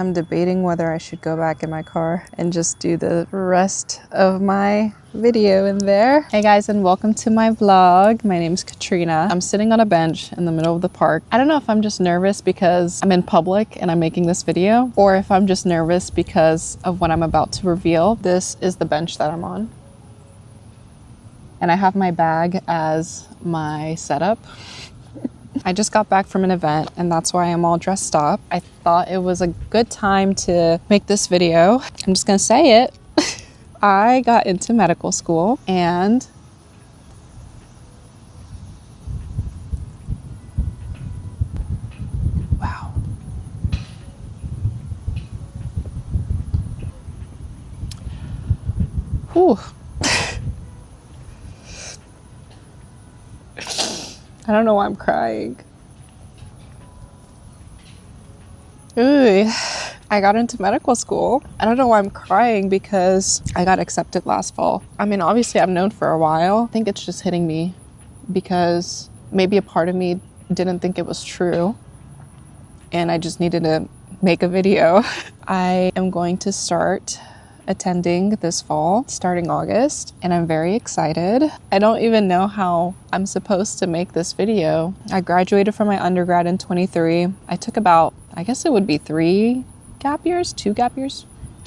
I'm debating whether I should go back in my car and just do the rest of my video in there. Hey guys, and welcome to my vlog. My name is Katrina. I'm sitting on a bench in the middle of the park. I don't know if I'm just nervous because I'm in public and I'm making this video, or if I'm just nervous because of what I'm about to reveal. This is the bench that I'm on. And I have my bag as my setup. I just got back from an event and that's why I'm all dressed up. I thought it was a good time to make this video. I'm just gonna say it. I got into medical school and wow. Whew. I don't know why I'm crying. Ooh, I got into medical school. I don't know why I'm crying because I got accepted last fall. I mean, obviously I've known for a while. I think it's just hitting me because maybe a part of me didn't think it was true and I just needed to make a video. I am going to start attending this fall, starting August, and I'm very excited. I don't even know how I'm supposed to make this video. I graduated from my undergrad in 23. I took about, I guess it would be 2 gap years.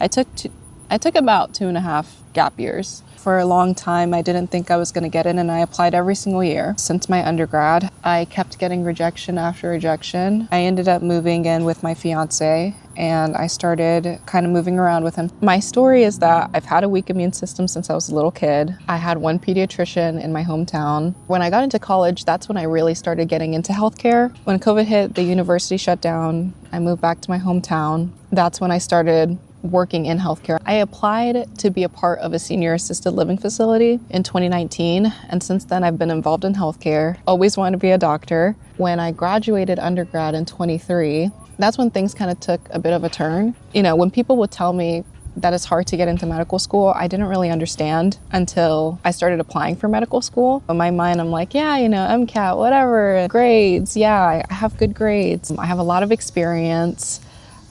I took about 2.5 gap years. For a long time, I didn't think I was going to get in, and I applied every single year since my undergrad. I kept getting rejection after rejection. I ended up moving in with my fiancé, and I started kind of moving around with him. My story is that I've had a weak immune system since I was a little kid. I had one pediatrician in my hometown. When I got into college, that's when I really started getting into healthcare. When COVID hit, the university shut down. I moved back to my hometown. That's when I started working in healthcare. I applied to be a part of a senior assisted living facility in 2019, and since then I've been involved in healthcare. Always wanted to be a doctor. When I graduated undergrad in 23, that's when things kind of took a bit of a turn. You know, when people would tell me that it's hard to get into medical school, I didn't really understand until I started applying for medical school. In my mind, I'm like, yeah, you know, MCAT, whatever, grades, yeah, I have good grades. I have a lot of experience.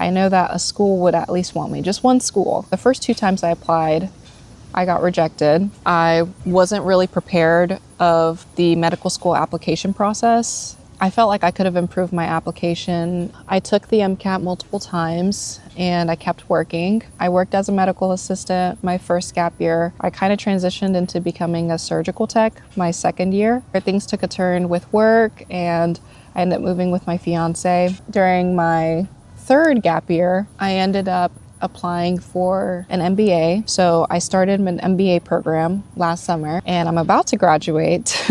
I know that a school would at least want me, just one school. The first 2 times I applied, I got rejected. I wasn't really prepared of the medical school application process. I felt like I could have improved my application. I took the MCAT multiple times and I kept working. I worked as a medical assistant my first gap year. I kind of transitioned into becoming a surgical tech my second year. Things took a turn with work and I ended up moving with my fiance. During my third gap year, I ended up applying for an MBA. So I started an MBA program last summer and I'm about to graduate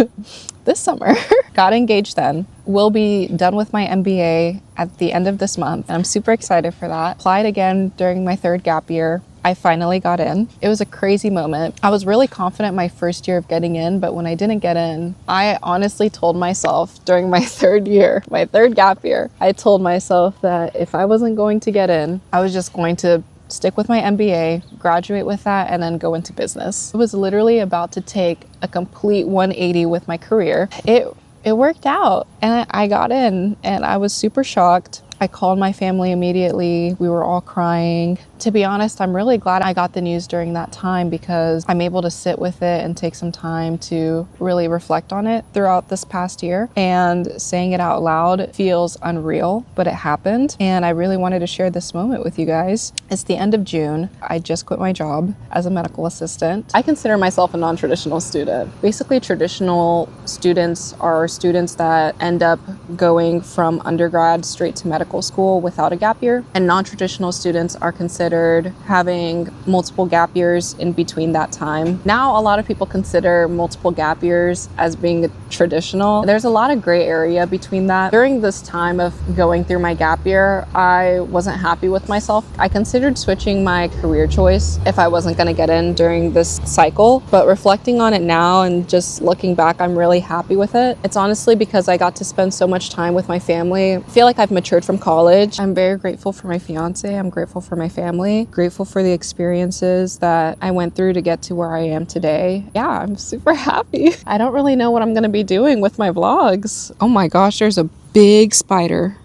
this summer. Got engaged then. Will be done with my MBA at the end of this month. And I'm super excited for that. Applied again during my third gap year. I finally got in. It was a crazy moment. I was really confident my first year of getting in, but when I didn't get in, I honestly told myself during my third gap year, I told myself that if I wasn't going to get in, I was just going to stick with my MBA, graduate with that, and then go into business. I was literally about to take a complete 180 with my career. It worked out and I got in and I was super shocked. I called my family immediately. We were all crying. To be honest, I'm really glad I got the news during that time because I'm able to sit with it and take some time to really reflect on it throughout this past year. And saying it out loud feels unreal, but it happened. And I really wanted to share this moment with you guys. It's the end of June. I just quit my job as a medical assistant. I consider myself a non-traditional student. Basically, traditional students are students that end up going from undergrad straight to medical school without a gap year, and non-traditional students are considered having multiple gap years in between that time. Now, a lot of people consider multiple gap years as being traditional. There's a lot of gray area between that. During this time of going through my gap year, I wasn't happy with myself. I considered switching my career choice if I wasn't going to get in during this cycle, but reflecting on it now and just looking back, I'm really happy with it. It's honestly because I got to spend so much time with my family. I feel like I've matured from college. I'm very grateful for my fiance. I'm grateful for my family, grateful for the experiences that I went through to get to where I am today. Yeah, I'm super happy. I don't really know what I'm going to be doing with my vlogs. Oh my gosh, there's a big spider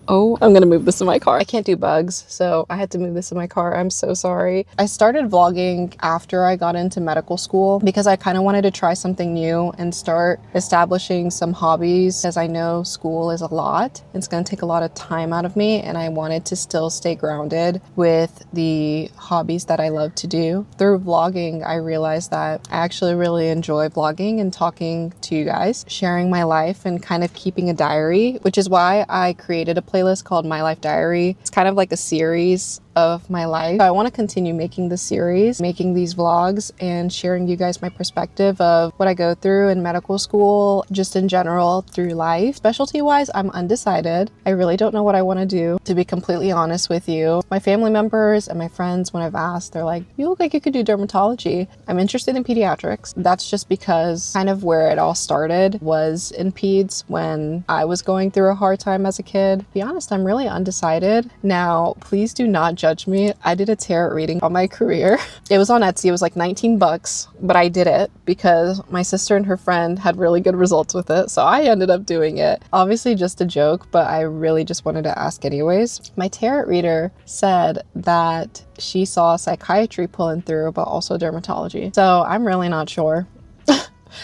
Oh, I'm gonna move this in my car. I can't do bugs, so I had to move this in my car. I'm so sorry. I started vlogging after I got into medical school because I kind of wanted to try something new and start establishing some hobbies, as I know school is a lot. It's gonna take a lot of time out of me, and I wanted to still stay grounded with the hobbies that I love to do. Through vlogging, I realized that I actually really enjoy vlogging and talking to you guys, sharing my life and kind of keeping a diary, which is why I created a playlist called My Life Diary. It's kind of like a series of my life. I want to continue making this series, making these vlogs and sharing you guys my perspective of what I go through in medical school, just in general through life. Specialty wise, I'm undecided. I really don't know what I want to do, to be completely honest with you. My family members and my friends, when I've asked, they're like, you look like you could do dermatology. I'm interested in pediatrics. That's just because kind of where it all started was in peds when I was going through a hard time as a kid. To be honest, I'm really undecided. Now, please do not judge me. I did a tarot reading on my career. It was on Etsy. It was like 19 bucks, but I did it because my sister and her friend had really good results with it. So I ended up doing it. Obviously just a joke, but I really just wanted to ask anyways. My tarot reader said that she saw psychiatry pulling through, but also dermatology. So I'm really not sure.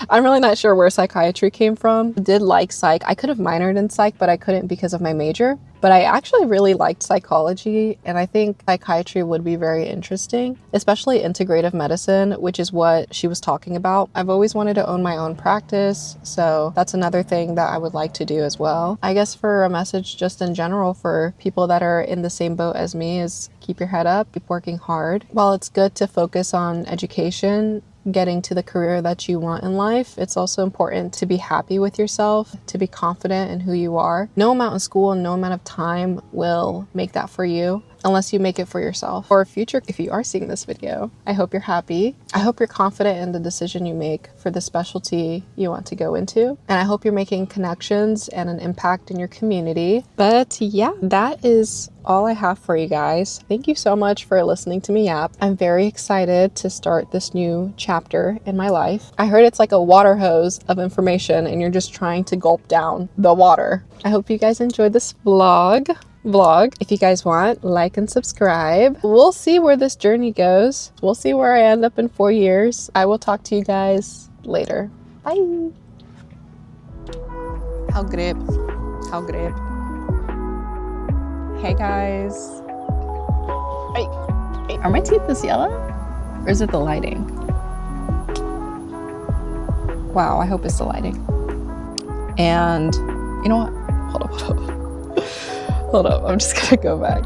I'm really not sure where psychiatry came from. I did like psych. I could have minored in psych, but I couldn't because of my major. But I actually really liked psychology, and I think psychiatry would be very interesting, especially integrative medicine, which is what she was talking about. I've always wanted to own my own practice, so that's another thing that I would like to do as well. I guess for a message just in general for people that are in the same boat as me is keep your head up, keep working hard. While it's good to focus on education, getting to the career that you want in life, it's also important to be happy with yourself, to be confident in who you are. No amount of school and no amount of time will make that for you unless you make it for yourself. For future, if you are seeing this video, I hope you're happy. I hope you're confident in the decision you make for the specialty you want to go into. And I hope you're making connections and an impact in your community. But yeah, that is all I have for you guys. Thank you so much for listening to me yap. I'm very excited to start this new chapter in my life. I heard it's like a water hose of information and you're just trying to gulp down the water. I hope you guys enjoyed this vlog. If you guys want, like and subscribe. We'll see where this journey goes. We'll see where I end up in 4 years. I will talk to you guys later. Bye. How grip. Hey guys. Hey. Are my teeth this yellow? Or is it the lighting? Wow, I hope it's the lighting. And you know what? Hold up. Hold up, I'm just gonna go back.